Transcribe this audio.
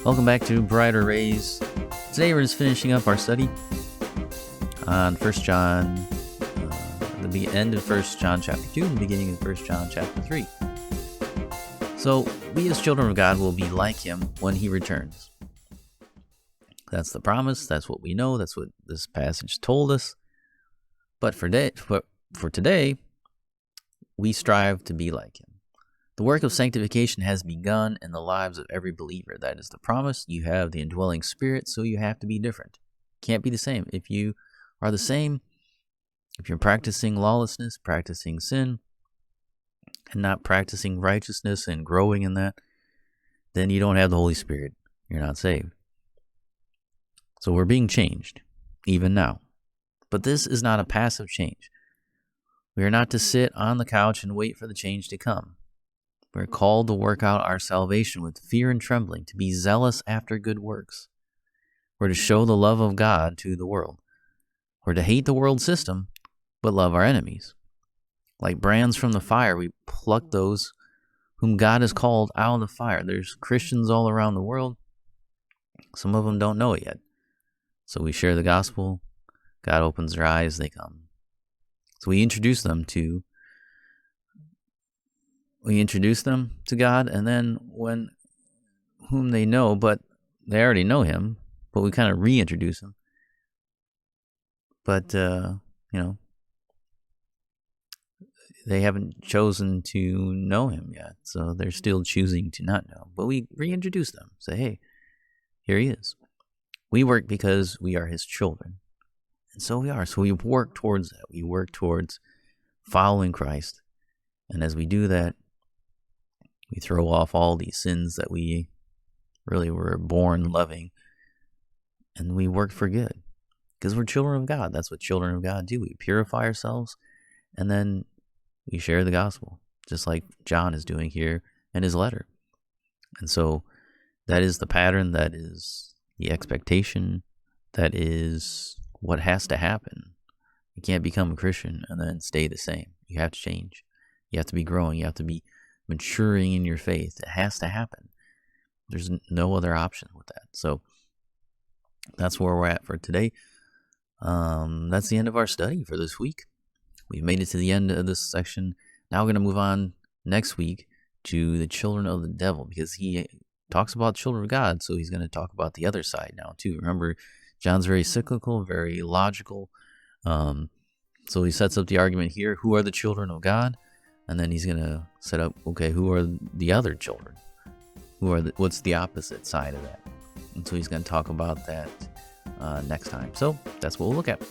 Welcome back to Brighter Rays. Today we're just finishing up our study on 1 John, the end of 1 John chapter 2 and the beginning of 1 John chapter 3. So, we as children of God will be like Him when He returns. That's the promise, that's what we know, that's what this passage told us. But for today, we strive to be like Him. The work of sanctification has begun in the lives of every believer. That is the promise. You have the indwelling Spirit, so you have to be different. Can't be the same. If you are the same, if you're practicing lawlessness, practicing sin, and not practicing righteousness and growing in that, then you don't have the Holy Spirit. You're not saved. So we're being changed, even now. But this is not a passive change. We are not to sit on the couch and wait for the change to come. We're called to work out our salvation with fear and trembling, to be zealous after good works. We're to show the love of God to the world. We're to hate the world system, but love our enemies. Like brands from the fire, we pluck those whom God has called out of the fire. There's Christians all around the world. Some of them don't know it yet. So we share the gospel. God opens their eyes, they come. So we introduce them to God, and then whom they know, but they already know Him, but we kind of reintroduce Him. But, they haven't chosen to know Him yet, so they're still choosing to not know. But we reintroduce them, say, hey, here He is. We work because we are His children. And so we are. So we work towards that. We work towards following Christ. And as we do that, we throw off all these sins that we really were born loving. And we work for good. Because we're children of God. That's what children of God do. We purify ourselves. And then we share the gospel. Just like John is doing here in his letter. And so that is the pattern. That is the expectation. That is what has to happen. You can't become a Christian and then stay the same. You have to change. You have to be growing. You have to be maturing in your faith. It has to happen. There's no other option with that. So that's where we're at for today. That's the end of our study for this week. We've made it to the end of this section. Now we're going to move on next week to the children of the devil, because he talks about children of God, so he's going to talk about the other side now too. Remember, John's very cyclical, very logical. So he sets up the argument here, who are the children of God? And then he's going to set up, okay, who are the other children? What's the opposite side of that? And so he's going to talk about that next time. So that's what we'll look at.